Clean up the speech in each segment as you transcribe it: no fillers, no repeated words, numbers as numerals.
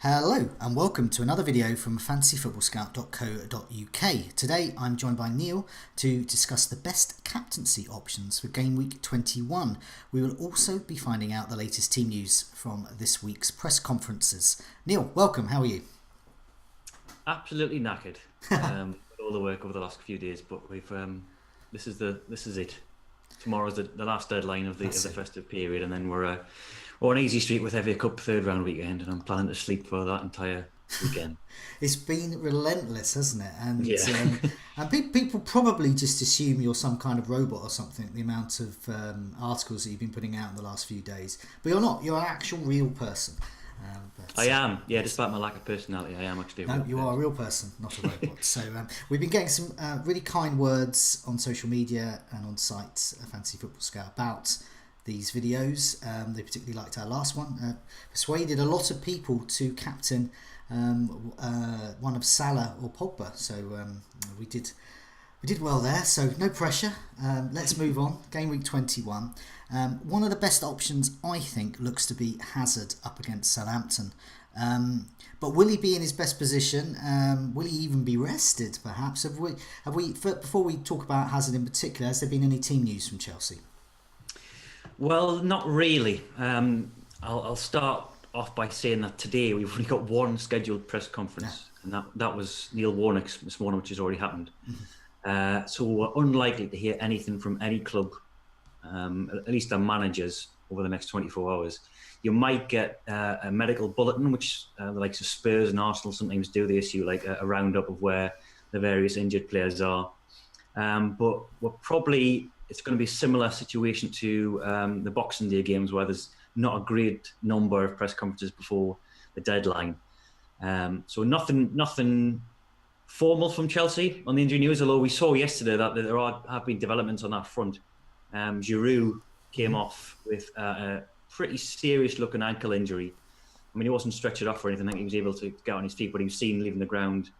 Hello and welcome to another video from fantasyfootballscout.co.uk. Today I'm joined by Neil to discuss the best captaincy options for game week 21. We will also be finding out the latest team news from this week's press conferences. Neil, welcome. How are you? Absolutely knackered. All the work over the last few days, but we've this is it. Tomorrow's the last deadline of the festive period, and then we're on easy street with FA Cup third round weekend, and I'm planning to sleep for that entire weekend. It's been relentless, hasn't it? And yeah. and people probably just assume you're some kind of robot or something, the amount of articles that you've been putting out in the last few days. But you're not. You're an actual real person. I am, yeah. Despite my lack of personality, I am actually. No, you are a real person, not a robot. So we've been getting some really kind words on social media and on sites, Fantasy Football Scout, about these videos. They particularly liked our last one. Persuaded a lot of people to captain one of Salah or Pogba. So we did well there. So no pressure. Let's move on. Game week 21. One of the best options, I think, looks to be Hazard up against Southampton. But will he be in his best position? Will he even be rested? Perhaps have we? Before we talk about Hazard in particular, has there been any team news from Chelsea? Well, not really. I'll start off by saying that today we've only got one scheduled press conference, and that was Neil Warnock's this morning, which has already happened. Mm-hmm. So we're unlikely to hear anything from any club, at least their managers, over the next 24 hours. You might get a medical bulletin, which the likes of Spurs and Arsenal sometimes do. They issue like a roundup of where the various injured players are. But it's going to be a similar situation to the Boxing Day games, where there's not a great number of press conferences before the deadline. So nothing formal from Chelsea on the injury news, although we saw yesterday that there have been developments on that front. Giroud came off with a pretty serious looking ankle injury. I mean, he wasn't stretchered off or anything. I think he was able to get on his feet, but he was seen leaving the ground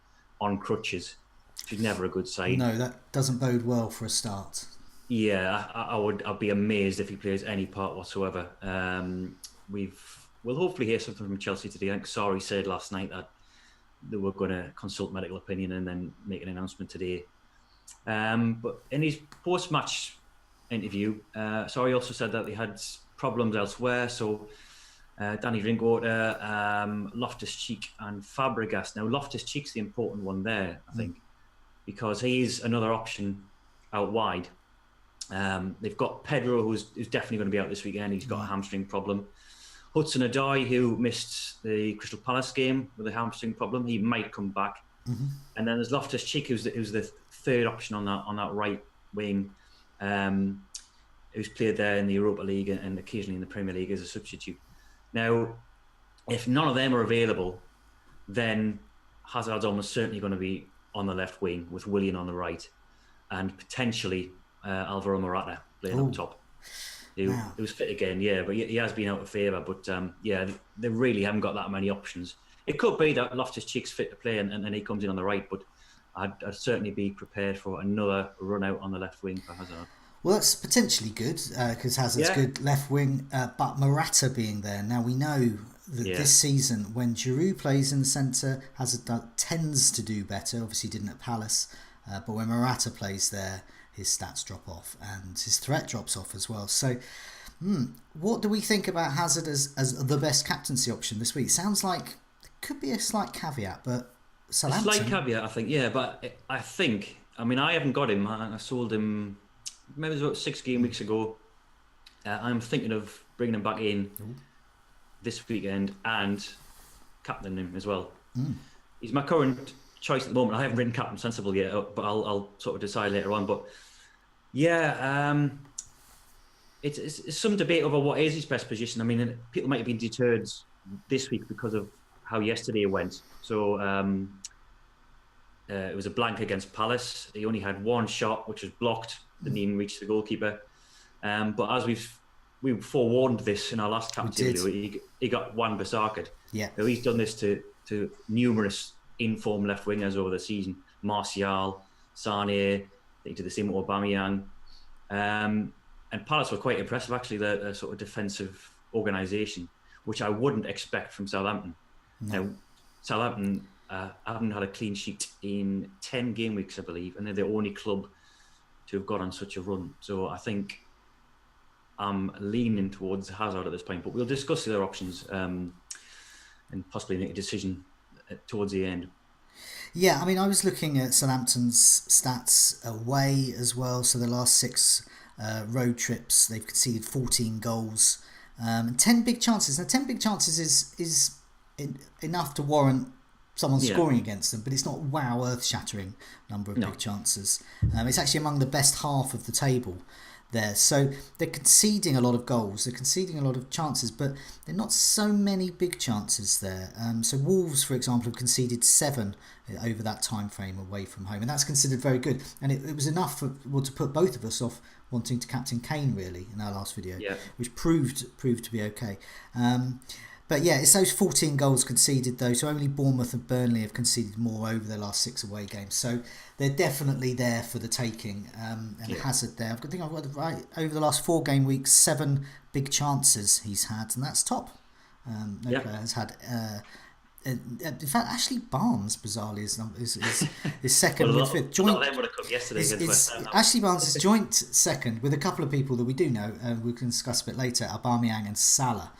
on crutches, which is never a good sign. No, that doesn't bode well for a start. Yeah, I'd be amazed if he plays any part whatsoever. We'll hopefully hear something from Chelsea today. I think Sarri said last night that they were going to consult medical opinion and then make an announcement today. But in his post-match interview, Sarri also said that they had problems elsewhere. So Danny Drinkwater, Loftus-Cheek and Fabregas. Now Loftus-Cheek's the important one there, I think, because he's another option out wide. They've got Pedro, who's definitely going to be out this weekend. He's got a hamstring problem. Hudson-Odoi, who missed the Crystal Palace game with a hamstring problem, he might come back. Mm-hmm. And then there's Loftus-Cheek, who's the third option on that right wing, who's played there in the Europa League and occasionally in the Premier League as a substitute. Now, if none of them are available, then Hazard's almost certainly going to be on the left wing with Willian on the right, and potentially Alvaro Morata playing up top. He was fit again, but he has been out of favour. But they really haven't got that many options. It could be that Loftus-Cheek's fit to play and he comes in on the right, but I'd certainly be prepared for another run out on the left wing for Hazard. Well, that's potentially good because Hazard's good left wing, but Morata being there. Now we know that this season, when Giroud plays in the centre, Hazard tends to do better. Obviously, he didn't at Palace, but when Morata plays there, his stats drop off and his threat drops off as well. So, what do we think about Hazard as the best captaincy option this week? Sounds like there could be a slight caveat, but Southampton... A slight caveat, I think, but I haven't got him. I sold him maybe it was about 6 game weeks ago. I'm thinking of bringing him back in this weekend and captaining him as well. He's my current choice at the moment. I haven't written captain sensible yet, but I'll sort of decide later on. But it's some debate over what is his best position. I mean, people might have been deterred this week because of how yesterday went. So it was a blank against Palace. He only had one shot, which was blocked. Didn't even reach the goalkeeper. But as we forewarned this in our last captaincy video, he got Wan-Bissaka. Yeah. So he's done this to numerous in-form left wingers over the season. Martial, Sane, they did the same with Aubameyang. And Palace were quite impressive, actually, the sort of defensive organisation, which I wouldn't expect from Southampton. Now, Southampton haven't had a clean sheet in 10 game weeks, I believe, and they're the only club to have got on such a run. So I think I'm leaning towards Hazard at this point, but we'll discuss the other options and possibly make a decision towards the end. Yeah, I mean, I was looking at Southampton's stats away as well. So the last 6 road trips, they've conceded 14 goals and 10 big chances. Now, 10 big chances is enough to warrant someone scoring against them, but it's not wow, earth-shattering number of big chances. It's actually among the best half of the table there. So they're conceding a lot of goals, they're conceding a lot of chances, but they're not so many big chances there. So Wolves, for example, have conceded 7 over that time frame away from home, and that's considered very good. And it was enough to put both of us off wanting to captain Kane, really, in our last video, which proved to be okay. But yeah, it's those 14 goals conceded though, so only Bournemouth and Burnley have conceded more over their last 6 away games. So they're definitely there for the taking. And Hazard there, I think I've got it right, over the last 4 game weeks, 7 big chances he's had, and that's top. No player has had... in fact, Ashley Barnes, bizarrely, is second with 5th. Joint, them would have come yesterday Ashley Barnes is joint second with a couple of people that we do know, and we can discuss a bit later, Aubameyang and Salah.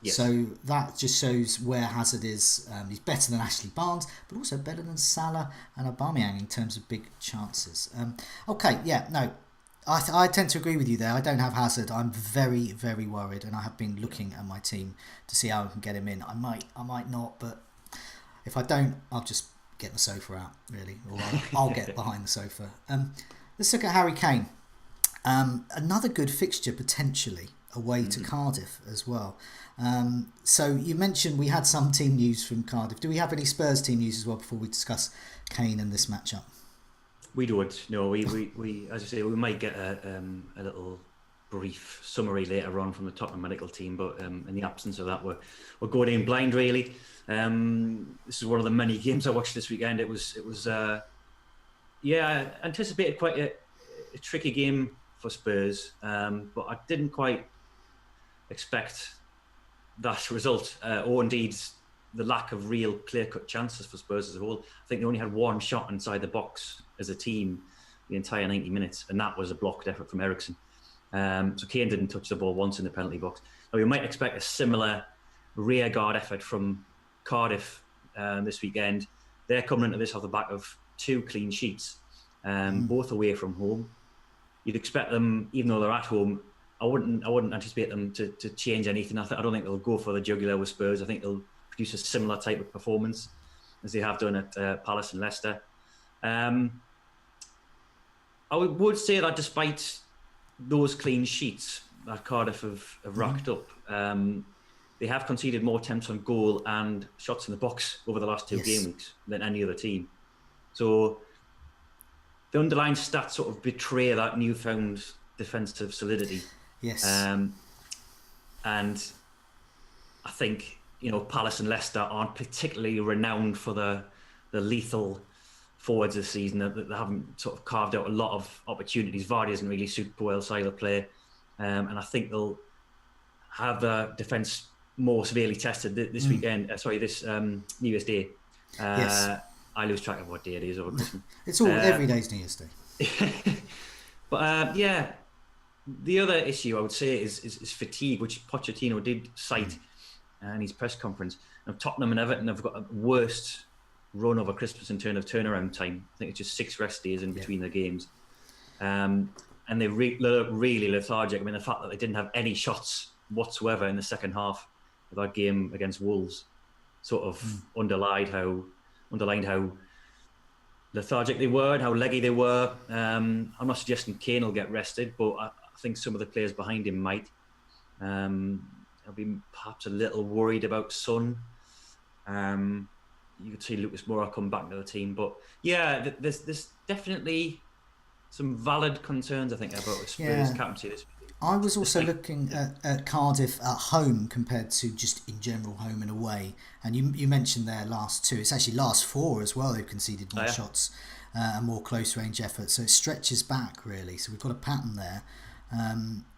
Yes. So that just shows where Hazard is. He's better than Ashley Barnes, but also better than Salah and Aubameyang in terms of big chances. I tend to agree with you there. I don't have Hazard. I'm very, very worried, and I have been looking at my team to see how I can get him in. I might not, but if I don't, I'll just get the sofa out, really, or I'll get behind the sofa. Let's look at Harry Kane. Another good fixture potentially away to Cardiff as well. So you mentioned we had some team news from Cardiff. Do we have any Spurs team news as well before we discuss Kane and this matchup? We don't. No, we as you say, we might get a little brief summary later on from the Tottenham medical team, but in the absence of that, we're going in blind, really. This is one of the many games I watched this weekend. It was I anticipated quite a tricky game for Spurs, but I didn't quite expect that result, or indeed the lack of real clear-cut chances for Spurs as a whole. I think they only had 1 shot inside the box as a team the entire 90 minutes, and that was a blocked effort from Eriksen. So Kane didn't touch the ball once in the penalty box. Now, we might expect a similar rearguard effort from Cardiff this weekend. They're coming into this off the back of 2 clean sheets, both away from home. You'd expect them, even though they're at home, I wouldn't anticipate them to change anything. I don't think they'll go for the jugular with Spurs. I think they'll produce a similar type of performance as they have done at Palace and Leicester. I would say that despite those clean sheets that Cardiff have racked up, they have conceded more attempts on goal and shots in the box over the last 2 game weeks than any other team. So the underlying stats sort of betray that newfound defensive solidity. Yes. And I think, Palace and Leicester aren't particularly renowned for the lethal forwards this season. They haven't sort of carved out a lot of opportunities. Vardy doesn't really suit Puel's style of play. And I think they'll have the defence more severely tested this weekend. This New Year's Day. I lose track of what day it is over Christmas. It's all every day's New Year's Day. But the other issue I would say is fatigue, which Pochettino did cite in his press conference. Now, Tottenham and Everton have got a worst run over Christmas in terms of turnaround time. I think it's just 6 rest days in between their games. And they look really lethargic. I mean, the fact that they didn't have any shots whatsoever in the second half of that game against Wolves sort of underlined how lethargic they were and how leggy they were. I'm not suggesting Kane will get rested, but I think some of the players behind him might. I'll be perhaps a little worried about Son. You could see Lucas Moura come back to the team, but there's definitely some valid concerns, I think, about Spurs captaincy this week. I was also looking at Cardiff at home compared to just in general home and away, and you mentioned their last 2. It's actually last 4 as well. They've conceded more shots and more close range efforts, so it stretches back really. So we've got a pattern there.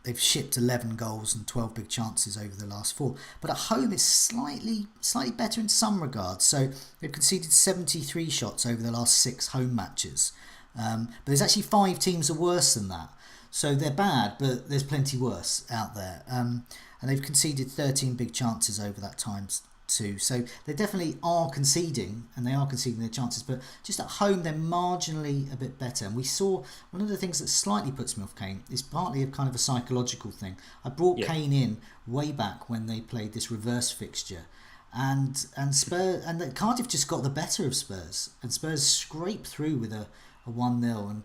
They've shipped 11 goals and 12 big chances over the last 4. But at home, it's slightly better in some regards. So they've conceded 73 shots over the last 6 home matches. But there's actually 5 teams are worse than that. So they're bad, but there's plenty worse out there. And they've conceded 13 big chances over that time too. So they definitely are conceding, and they are conceding their chances. But just at home, they're marginally a bit better. And we saw one of the things that slightly puts me off Kane is partly a kind of a psychological thing. I brought Kane in way back when they played this reverse fixture. And Spurs and Cardiff just got the better of Spurs, and Spurs scraped through with a 1-0, and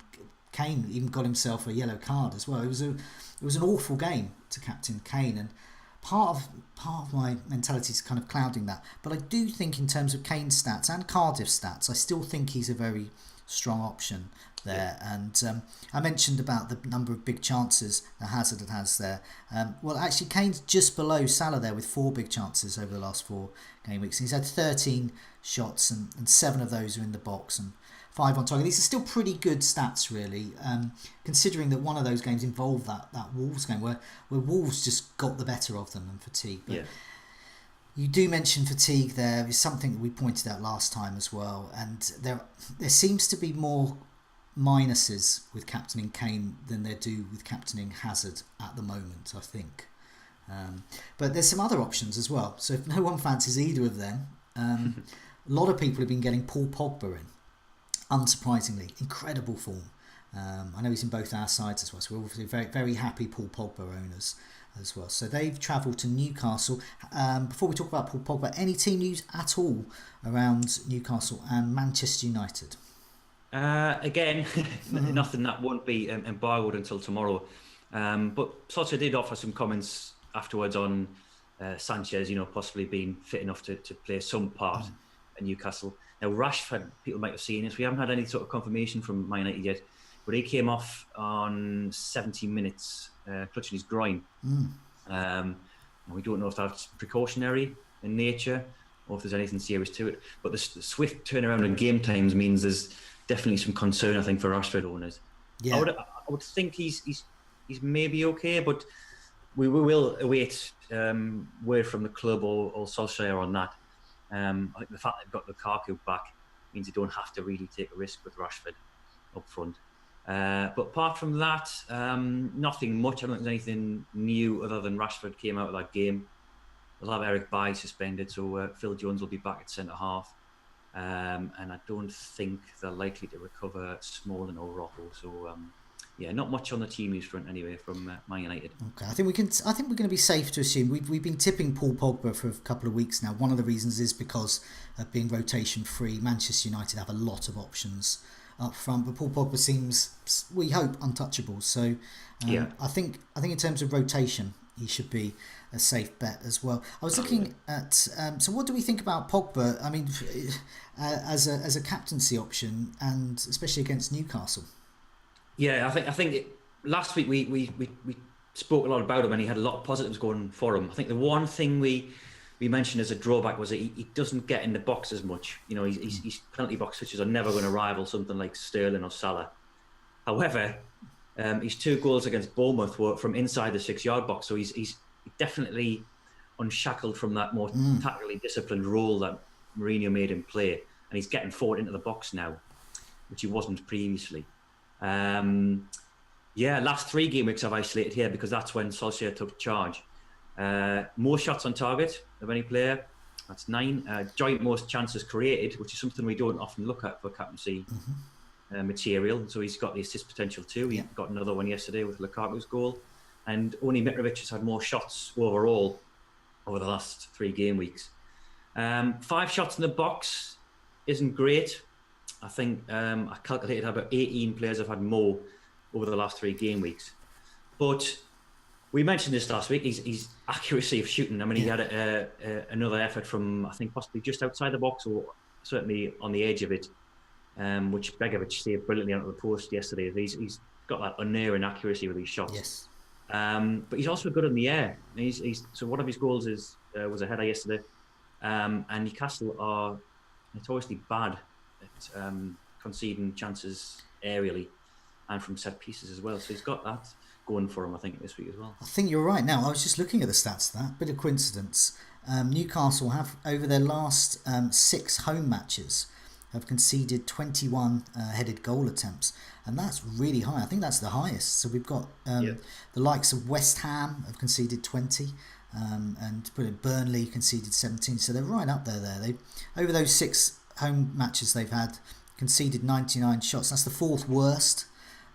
Kane even got himself a yellow card as well. It was an awful game to captain Kane, and part of my mentality is kind of clouding that. But I do think in terms of Kane's stats and Cardiff's stats, I still think he's a very strong option there. And I mentioned about the number of big chances that Hazard has there. Well, actually, Kane's just below Salah there with 4 big chances over the last 4 game weeks. He's had 13 shots, and 7 of those are in the box, and 5 on target. These are still pretty good stats, really, considering that one of those games involved that Wolves game where Wolves just got the better of them and fatigue. But you do mention fatigue there. Is something that we pointed out last time as well, and there seems to be more minuses with captaining Kane than there do with captaining Hazard at the moment, I think. But there's some other options as well. So if no one fancies either of them, a lot of people have been getting Paul Pogba in. Unsurprisingly, incredible form. I know he's in both our sides as well, so we're obviously very, very happy Paul Pogba owners as well. So they've travelled to Newcastle. Before we talk about Paul Pogba, any team news at all around Newcastle and Manchester United? Again, nothing that won't be embargoed until tomorrow. But Solskjaer did offer some comments afterwards on Sanchez, possibly being fit enough to play some part at Newcastle. Now, Rashford, people might have seen this. We haven't had any sort of confirmation from Man United yet, but he came off on 70 minutes, clutching his groin. We don't know if that's precautionary in nature or if there's anything serious to it. But the swift turnaround in game times means there's definitely some concern, I think, for Rashford owners. Yeah. I would think he's maybe okay, but we will await word from the club or Solskjaer on that. I think the fact they've got Lukaku back means they don't have to really take a risk with Rashford up front. But apart from that, nothing much. I don't think there's anything new other than Rashford came out of that game. They'll have Eric Bailly suspended, so Phil Jones will be back at centre-half. And I don't think they're likely to recover Smalling or Rocco. So, not much on the team news front anyway from Man United. Okay, I think we're going to be safe to assume we've been tipping Paul Pogba for a couple of weeks now. One of the reasons is because of being rotation free. Manchester United have a lot of options up front, but Paul Pogba seems, we hope, untouchable. So I think in terms of rotation, he should be a safe bet as well. I was looking at so what do we think about Pogba? I mean, as a captaincy option, and especially against Newcastle. Yeah, I think last week we spoke a lot about him, and he had a lot of positives going for him. I think the one thing we mentioned as a drawback was that he doesn't get in the box as much. His penalty box touches are never going to rival something like Sterling or Salah. However, his 2 goals against Bournemouth were from inside the 6-yard box, so he's definitely unshackled from that more tactically disciplined role that Mourinho made him play, and he's getting forward into the box now, which he wasn't previously. Last 3 game weeks I've isolated here because that's when Solskjaer took charge. More shots on target of any player, that's 9. Joint most chances created, which is something we don't often look at for captaincy material. So he's got the assist potential too. He got another one yesterday with Lukaku's goal. And only Mitrovic has had more shots overall over the last 3 game weeks. 5 shots in the box isn't great. I think I calculated about 18 players have had more over the last 3 game weeks. But we mentioned this last week, his accuracy of shooting. I mean, he had another effort from, I think, possibly just outside the box or certainly on the edge of it, which Begovic saved brilliantly onto the post yesterday. He's got that unerring accuracy with his shots. Yes. But he's also good in the air. So one of his goals was a header yesterday. And Newcastle are notoriously bad at conceding chances aerially and from set pieces as well. So he's got that going for him, I think, this week as well. I think you're right. Now, I was just looking at the stats of that. Bit of coincidence. Newcastle have, over their last 6 home matches, have conceded 21 headed goal attempts. And that's really high. I think that's the highest. So we've got the likes of West Ham have conceded 20. And Burnley conceded 17. So they're right up there. They over those 6 home matches they've had, conceded 99 shots. That's the 4th worst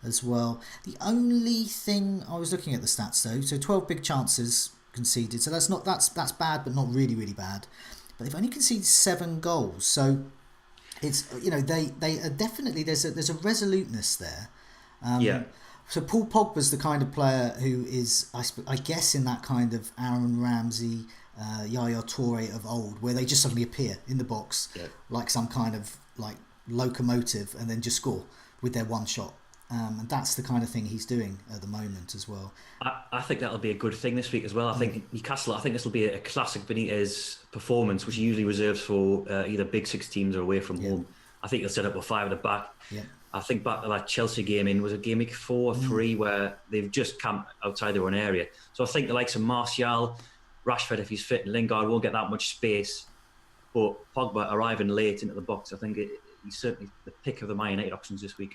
as well. The only thing, I was looking at the stats though, so 12 big chances conceded, so that's bad, but not really bad. But they've only conceded 7 goals, so it's, they are definitely, there's a resoluteness there. So Paul Pogba's the kind of player who is, I guess, in that kind of Aaron Ramsey, Yaya Toure of old, where they just suddenly appear in the box like some kind of like locomotive and then just score with their one shot. And that's the kind of thing he's doing at the moment as well. I think that'll be a good thing this week as well. I think Newcastle, this will be a classic Benitez performance, which he usually reserves for either Big Six teams or away from home. I think he'll set up with 5 at the back. I think back to that Chelsea game was it game week 4 or 3 where they've just camped outside their own area. So I think the likes of Martial, Rashford, if he's fit, and Lingard won't get that much space. But Pogba arriving late into the box, I think he's certainly the pick of the Man United options this week.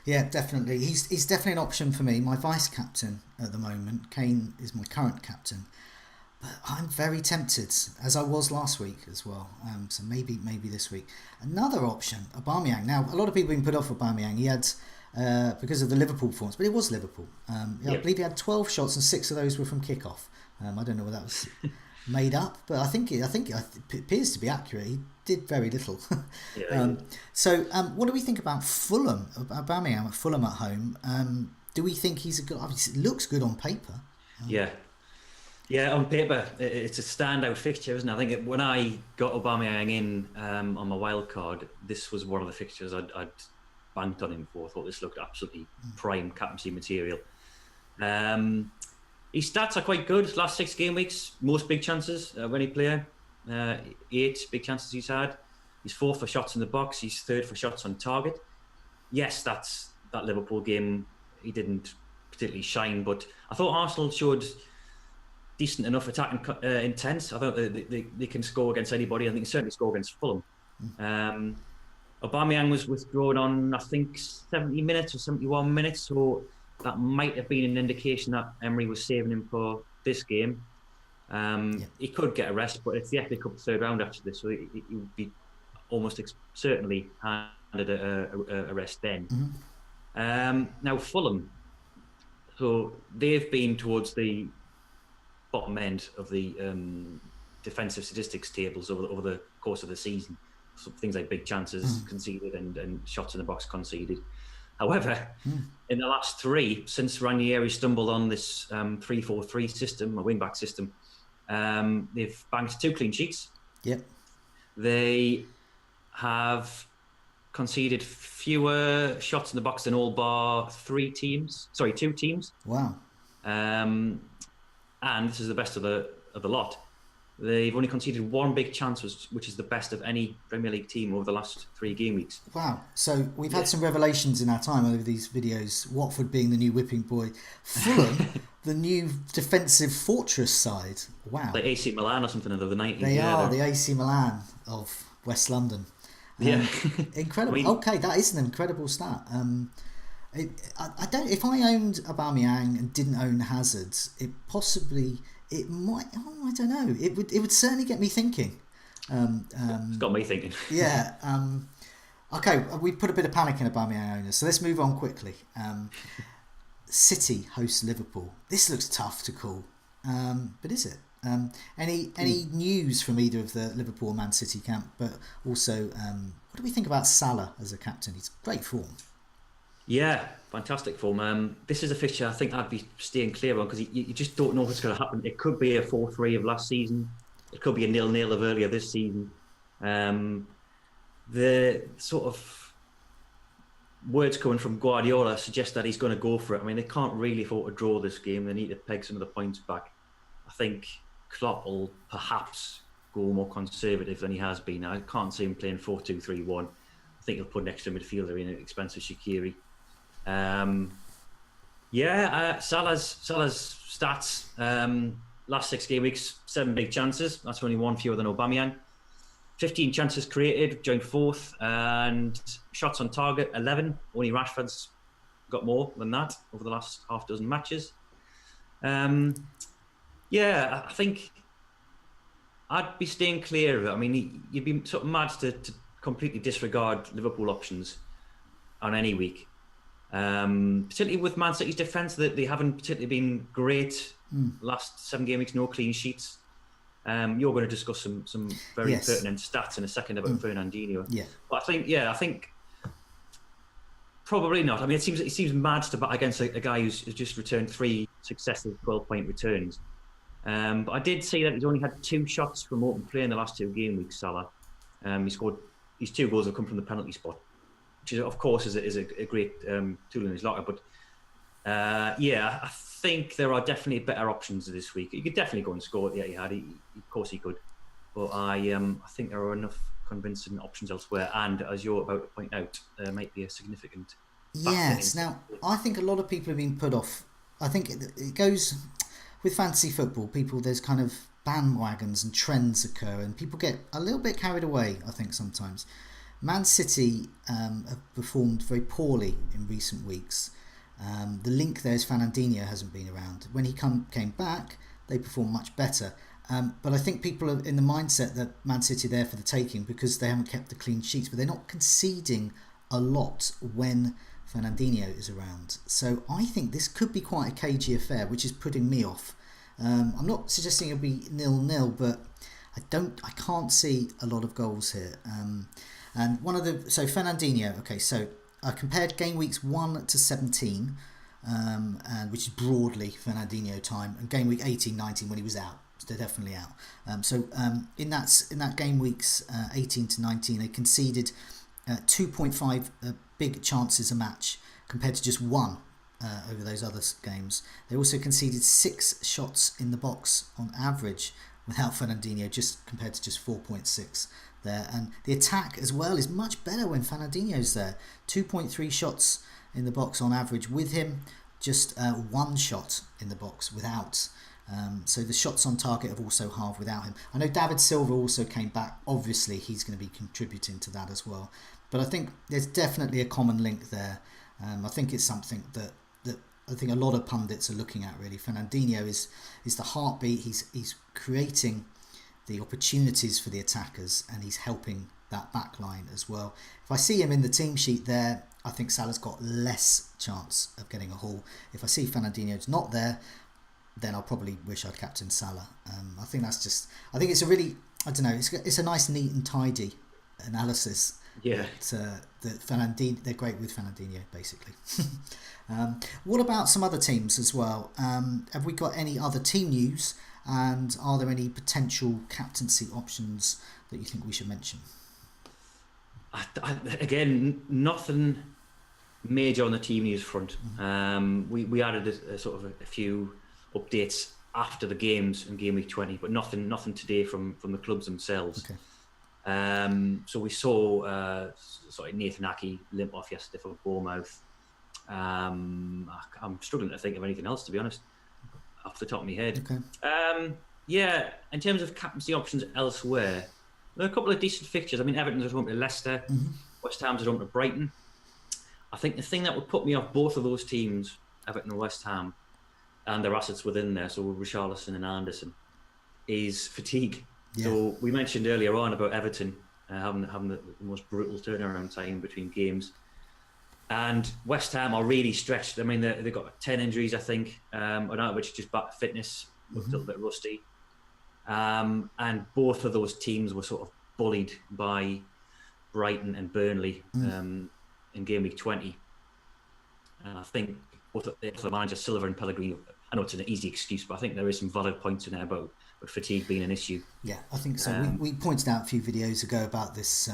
Yeah, definitely. He's definitely an option for me. My vice captain at the moment, Kane, is my current captain. But I'm very tempted, as I was last week as well. So maybe this week. Another option, Aubameyang. Now, a lot of people have been put off Aubameyang. He had, because of the Liverpool performance, but it was Liverpool. I believe he had 12 shots and 6 of those were from kickoff. I don't know whether that was made up, but I think it appears to be accurate. He did very little. So what do we think about Fulham? Aubameyang at Fulham at home. Do we think he's a good? Obviously, it looks good on paper. Yeah, on paper, it's a standout fixture, isn't it? I think when I got Aubameyang in on my wild card, this was one of the fixtures I'd banked on him for. I thought this looked absolutely prime captaincy material. His stats are quite good. Last 6 game weeks, most big chances of any player. 8 big chances he's had. He's 4th for shots in the box. He's 3rd for shots on target. Yes, that Liverpool game, he didn't particularly shine, but I thought Arsenal showed decent enough attacking intent. I thought they can score against anybody. I think they certainly score against Fulham. Aubameyang was withdrawn on, I think, 70 minutes or 71 minutes, so that might have been an indication that Emery was saving him for this game. He could get a rest, but it's the FA Cup 3rd round after this, so he would be almost certainly handed a rest then. Now Fulham, so they've been towards the bottom end of the defensive statistics tables over the course of the season. So things like big chances conceded and shots in the box conceded. However, in the last 3, since Ranieri stumbled on this 3-4-3 system, a wing-back system, they've banked 2 clean sheets. They have conceded fewer shots in the box than all bar 2 teams. Wow. And this is the best of the lot. They've only conceded 1 big chance, which is the best of any Premier League team over the last 3 game weeks. Wow. So we've had some revelations in our time over these videos. Watford being the new whipping boy. Fulham, the new defensive fortress side. Wow. Like AC Milan or something of the 90s. They are the AC Milan of West London. Incredible. Okay, that is an incredible stat. I don't. If I owned Aubameyang and didn't own Hazard, it might. Oh, I don't know. It would certainly get me thinking. It's got me thinking. Yeah. Okay, we put a bit of panic in Aubameyang owners, so let's move on quickly. City hosts Liverpool. This looks tough to call, but is it? Any news from either of the Liverpool or Man City camp? But also, what do we think about Salah as a captain? He's great form. Yeah, fantastic form. This is a fixture I think I'd be staying clear on because you just don't know what's going to happen. It could be a 4-3 of last season. It could be a 0-0 of earlier this season. The sort of words coming from Guardiola suggest that he's going to go for it. I mean, they can't really afford to draw this game. They need to peg some of the points back. I think Klopp will perhaps go more conservative than he has been. I can't see him playing 4-2-3-1. I think he'll put an extra midfielder in at the expense of Shaqiri. Yeah, Salah's stats. Last 6 game weeks, 7 big chances. That's only one fewer than Aubameyang. 15 chances created, joined fourth, and shots on target 11. Only Rashford's got more than that over the last half dozen matches. Yeah, I think I'd be staying clear of it. I mean, you'd be sort of mad to completely disregard Liverpool options on any week. Particularly with Man City's defence, that they haven't particularly been great. Last 7 game weeks, no clean sheets. You're going to discuss some very pertinent stats in a second about Fernandinho. Yeah. But I think probably not. I mean, it seems mad to bat against a guy who's just returned 3 successive 12-point returns. But I did see that he's only had 2 shots from open play in the last 2 game weeks, Salah. He scored, his 2 goals have come from the penalty spot, which is, of course, is a great tool in his locker. But yeah, I think there are definitely better options this week. He could definitely go and score. Yeah, of course he could. But I think there are enough convincing options elsewhere. And as you're about to point out, there might be a significant. Yes. Now, I think a lot of people have been put off. I think it goes with fantasy football. There's kind of bandwagons and trends occur, and people get a little bit carried away, I think, sometimes. Man City have performed very poorly in recent weeks. The link there is Fernandinho hasn't been around. When he came back, they performed much better. But I think people are in the mindset that Man City are there for the taking because they haven't kept the clean sheets, but they're not conceding a lot when Fernandinho is around. So I think this could be quite a cagey affair, which is putting me off. I'm not suggesting it'll be 0-0, but I can't see a lot of goals here. And Fernandinho. Okay, so I compared game weeks 1 to 17, and which is broadly Fernandinho time, and game week 18-19 when he was out. So they're definitely out. In that game weeks 18 to 19, they conceded 2.5 big chances a match compared to just 1 over those other games. They also conceded 6 shots in the box on average without Fernandinho, just compared to just 4.6 there. And the attack as well is much better when Fernandinho's there. 2.3 shots in the box on average with him, just 1 shot in the box without. So the shots on target have also halved without him. I know David Silva also came back. Obviously, he's going to be contributing to that as well. But I think there's definitely a common link there. I think it's something that I think a lot of pundits are looking at, really. Fernandinho is the heartbeat. He's creating the opportunities for the attackers, and he's helping that back line as well. If I see him in the team sheet there, I think Salah's got less chance of getting a haul. If I see Fernandinho's not there, then I'll probably wish I'd captained Salah. I think it's a really, I don't know, it's a nice, neat and tidy analysis. Yeah. They're great with Fernandinho, basically. What about some other teams as well? Have we got any other team news? And are there any potential captaincy options that you think we should mention? Again, nothing major on the team news front. We added a few updates after the games in game week 20, but nothing today from the clubs themselves. Okay. So we saw Nathan Aki limp off yesterday for Bournemouth. I'm struggling to think of anything else, to be honest, off the top of my head. Okay. Yeah, in terms of captaincy options elsewhere, there are a couple of decent fixtures. I mean, Everton's at home to Leicester, West Ham's at home to Brighton. I think the thing that would put me off both of those teams, Everton and West Ham, and their assets within there, so Richarlison and Anderson, is fatigue. Yeah. So we mentioned earlier on about Everton having the most brutal turnaround time between games, and West Ham are really stretched. I mean, they've got 10 injuries, I think, on average, just back to fitness, looked a little bit rusty. And both of those teams were sort of bullied by Brighton and Burnley in game week 20. And I think both of the managers, Silva and Pellegrini, I know it's an easy excuse, but I think there is some valid points in there about fatigue being an issue. Yeah, I think so. We pointed out a few videos ago about this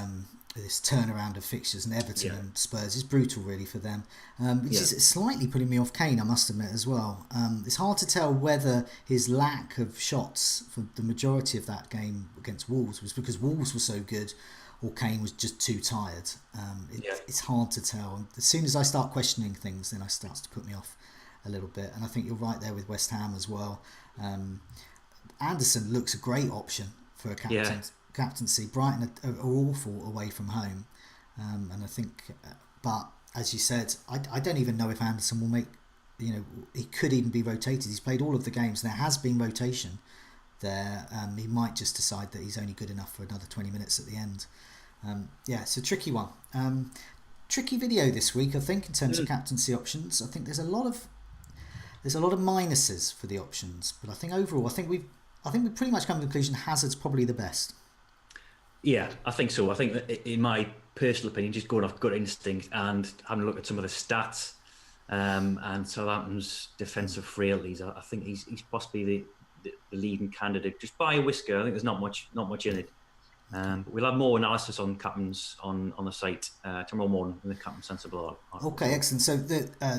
this turnaround of fixtures, and Everton and Spurs is brutal, really, for them. Which is slightly putting me off Kane, I must admit, as well. It's hard to tell whether his lack of shots for the majority of that game against Wolves was because Wolves were so good, or Kane was just too tired. It's hard to tell. And as soon as I start questioning things, then it starts to put me off. a little bit. And I think you're right there with West Ham as well. Anderson looks a great option for a captaincy. Brighton are awful away from home, and I think, but as you said, I don't even know if Anderson will make. He could even be rotated. He's played all of the games. There has been rotation there. He might just decide that he's only good enough for another 20 minutes at the end. It's a tricky one. Tricky video this week, I think, in terms of captaincy options. I think there's a lot of minuses for the options, but I think overall, I think we've pretty much come to the conclusion Hazard's probably the best. Yeah, I think so. I think that in my personal opinion, just going off gut instinct and having a look at some of the stats and Southampton's defensive frailties, I think he's possibly the leading candidate just by a whisker. I think there's not much in it. But we'll have more analysis on captains on the site tomorrow morning in the Captain Sensible article. Okay, excellent. So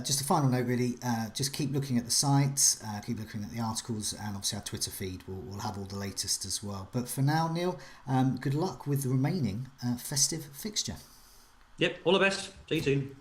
just a final note, really, just keep looking at the site, keep looking at the articles, and obviously our Twitter feed will have all the latest as well. But for now, Neil, good luck with the remaining festive fixture. Yep, all the best. See you soon.